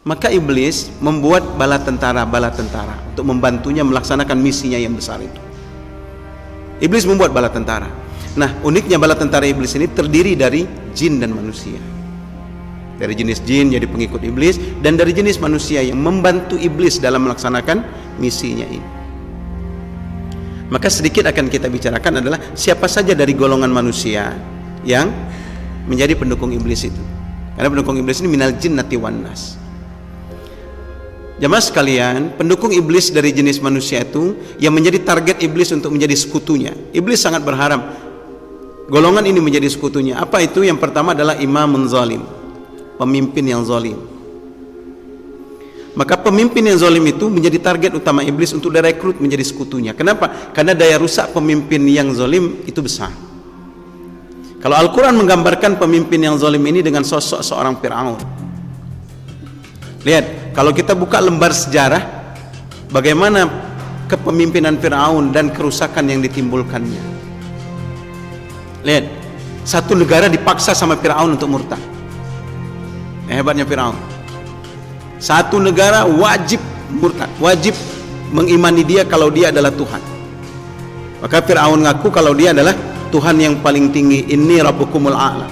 Maka iblis membuat bala tentara untuk membantunya melaksanakan misinya yang besar itu. Iblis membuat bala tentara. Nah, uniknya bala tentara iblis ini terdiri dari jin dan manusia. Dari jenis jin jadi pengikut iblis, dan dari jenis manusia yang membantu iblis dalam melaksanakan misinya ini. Maka sedikit akan kita bicarakan adalah siapa saja dari golongan manusia yang menjadi pendukung iblis itu. Karena pendukung iblis ini minal jinnati wan nas. Jamaah sekalian, pendukung iblis dari jenis manusia itu yang menjadi target iblis untuk menjadi sekutunya. Iblis sangat berharap golongan ini menjadi sekutunya. Apa itu? Yang pertama adalah imamun zalim, pemimpin yang zalim. Maka pemimpin yang zalim itu menjadi target utama iblis untuk direkrut menjadi sekutunya. Kenapa? Karena daya rusak pemimpin yang zalim itu besar. Kalau Al-Quran menggambarkan pemimpin yang zalim ini dengan sosok seorang Fir'aun. Lihat, kalau kita buka lembar sejarah, bagaimana kepemimpinan Fir'aun dan kerusakan yang ditimbulkannya. Lihat, satu negara dipaksa sama Fir'aun untuk murtad. Hebatnya Fir'aun. Satu negara wajib murtad, wajib mengimani dia kalau dia adalah Tuhan. Maka Fir'aun ngaku kalau dia adalah Tuhan yang paling tinggi. Inni rabbukumul a'la.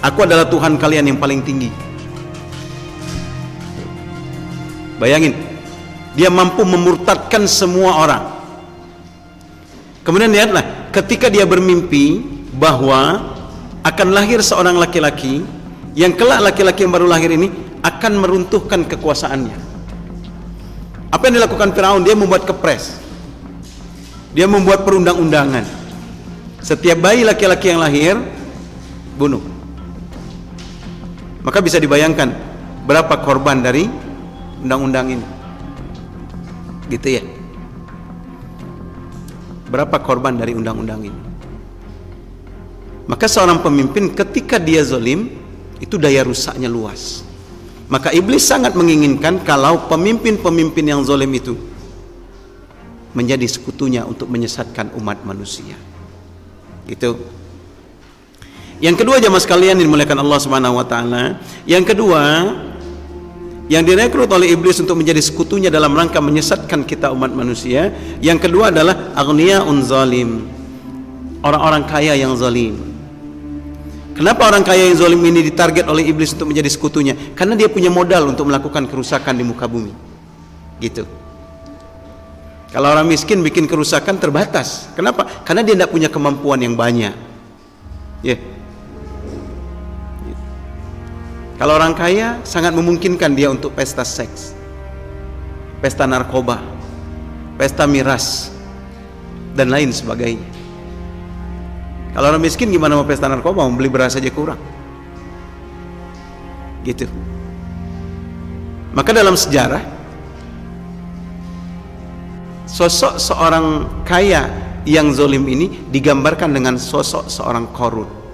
Aku adalah Tuhan kalian yang paling tinggi. Bayangin, dia mampu memurtadkan semua orang. Kemudian lihatlah, ketika dia bermimpi bahwa akan lahir seorang laki-laki, yang kelak laki-laki yang baru lahir ini akan meruntuhkan kekuasaannya. Apa yang dilakukan Firaun? Dia membuat kepres, dia membuat perundang-undangan. Setiap bayi laki-laki yang lahir, bunuh. Maka bisa dibayangkan berapa korban dari undang-undang ini, gitu ya. Berapa korban dari undang-undang ini? Maka seorang pemimpin ketika dia zalim, itu daya rusaknya luas. Maka iblis sangat menginginkan kalau pemimpin-pemimpin yang zalim itu menjadi sekutunya untuk menyesatkan umat manusia. Itu. Yang kedua, jamaah sekalian dimuliakan Allah Subhanahu wa taala, yang kedua yang direkrut oleh iblis untuk menjadi sekutunya dalam rangka menyesatkan kita umat manusia, yang kedua adalah aghniyaun zalim, orang-orang kaya yang zalim. Kenapa orang kaya yang zalim ini ditarget oleh iblis untuk menjadi sekutunya? Karena dia punya modal untuk melakukan kerusakan di muka bumi, gitu. Kalau orang miskin bikin kerusakan terbatas. Kenapa? Karena dia tidak punya kemampuan yang banyak, ya. Kalau orang kaya sangat memungkinkan dia untuk pesta seks, pesta narkoba, pesta miras, dan lain sebagainya. Kalau orang miskin gimana mau pesta narkoba? Mau beli beras saja kurang, gitu. Maka dalam sejarah, sosok seorang kaya yang zalim ini digambarkan dengan sosok seorang Qarun.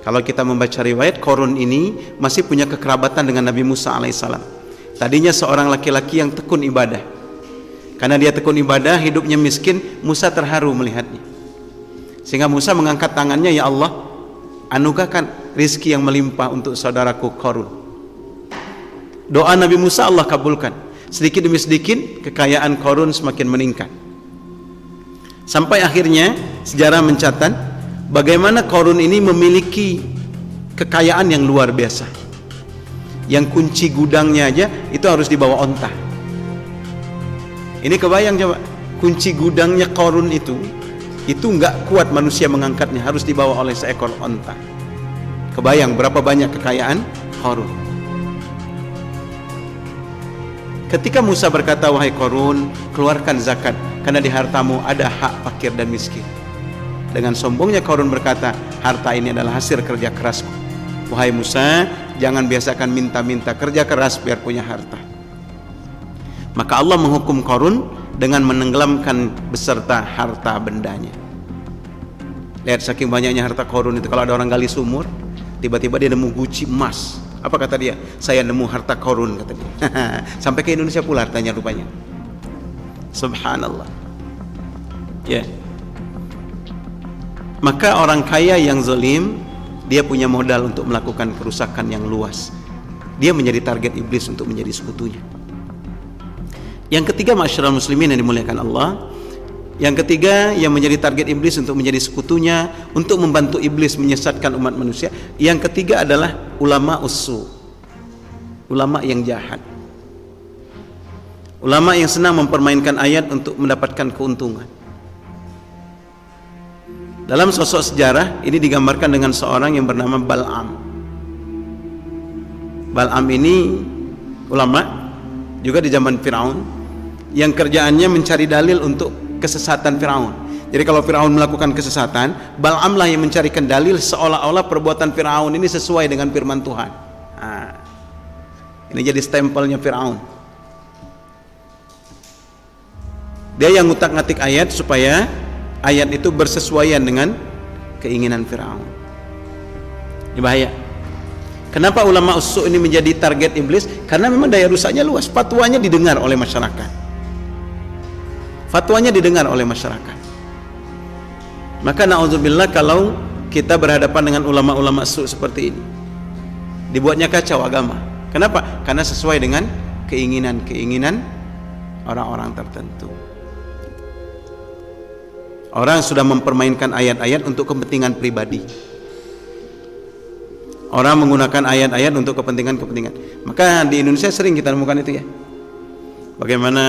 Kalau kita membaca riwayat, Qarun ini masih punya kekerabatan dengan Nabi Musa alaihissalam. Tadinya seorang laki-laki yang tekun ibadah. Karena dia tekun ibadah, hidupnya miskin, Musa terharu melihatnya. Sehingga Musa mengangkat tangannya, ya Allah, anugerahkan rizki yang melimpah untuk saudaraku Qarun. Doa Nabi Musa Allah kabulkan. Sedikit demi sedikit kekayaan Qarun semakin meningkat. Sampai akhirnya sejarah mencatat bagaimana Qarun ini memiliki kekayaan yang luar biasa. Yang kunci gudangnya aja itu harus dibawa onta. Ini kebayang coba, kunci gudangnya Qarun itu nggak kuat manusia mengangkatnya, harus dibawa oleh seekor onta. Kebayang berapa banyak kekayaan Qarun. Ketika Musa berkata, wahai Qarun, keluarkan zakat, karena di hartamu ada hak fakir dan miskin. Dengan sombongnya Qarun berkata, harta ini adalah hasil kerja kerasku. Wahai Musa, jangan biasakan minta-minta, kerja keras biar punya harta. Maka Allah menghukum Qarun dengan menenggelamkan beserta harta bendanya. Lihat saking banyaknya harta Qarun itu, kalau ada orang gali sumur, tiba-tiba dia nemu guci emas. Apa kata dia? Saya nemu harta Qarun, kata dia. Sampai ke Indonesia pula hartanya rupanya. Subhanallah. Ya. Maka orang kaya yang zalim, dia punya modal untuk melakukan kerusakan yang luas. dia menjadi target iblis untuk menjadi sekutunya. Yang ketiga, ma'asyiral muslimin yang dimuliakan Allah, yang ketiga yang menjadi target iblis untuk menjadi sekutunya, untuk membantu iblis menyesatkan umat manusia, yang ketiga adalah ulama ussu, ulama yang jahat, ulama yang senang mempermainkan ayat untuk mendapatkan keuntungan. Dalam sosok sejarah ini digambarkan dengan seorang yang bernama Bal'am. Bal'am ini ulama juga di zaman Firaun, yang kerjaannya mencari dalil untuk kesesatan Firaun. Jadi kalau Firaun melakukan kesesatan, Bal'am lah yang mencarikan dalil seolah-olah perbuatan Firaun ini sesuai dengan firman Tuhan. Nah, ini jadi stempelnya Firaun. Dia yang ngutak-ngatik ayat supaya ayat itu bersesuaian dengan keinginan Firaun. Ini bahaya. Kenapa ulama ussu ini menjadi target iblis? Karena memang daya rusaknya luas. Fatwanya didengar oleh masyarakat. Fatwanya didengar oleh masyarakat. Maka na'udzubillah kalau kita berhadapan dengan ulama-ulama ussu seperti ini, dibuatnya kacau agama. Kenapa? Karena sesuai dengan keinginan-keinginan orang-orang tertentu. Orang sudah mempermainkan ayat-ayat untuk kepentingan pribadi. Orang menggunakan ayat-ayat untuk kepentingan-kepentingan. Maka di Indonesia sering kita temukan itu ya. Bagaimana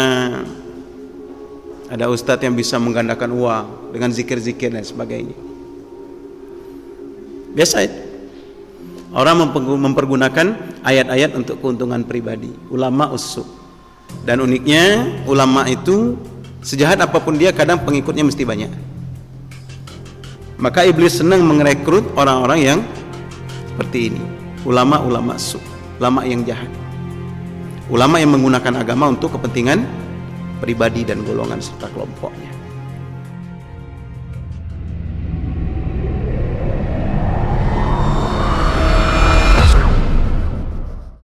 ada ustadz yang bisa menggandakan uang dengan zikir-zikir dan sebagainya. Biasa itu. Orang mempergunakan ayat-ayat untuk keuntungan pribadi. Ulama ussu. Dan uniknya ulama itu sejahat apapun dia, kadang pengikutnya mesti banyak. Maka iblis senang merekrut orang-orang yang seperti ini, ulama-ulama ussu, ulama yang jahat, ulama yang menggunakan agama untuk kepentingan pribadi dan golongan serta kelompoknya.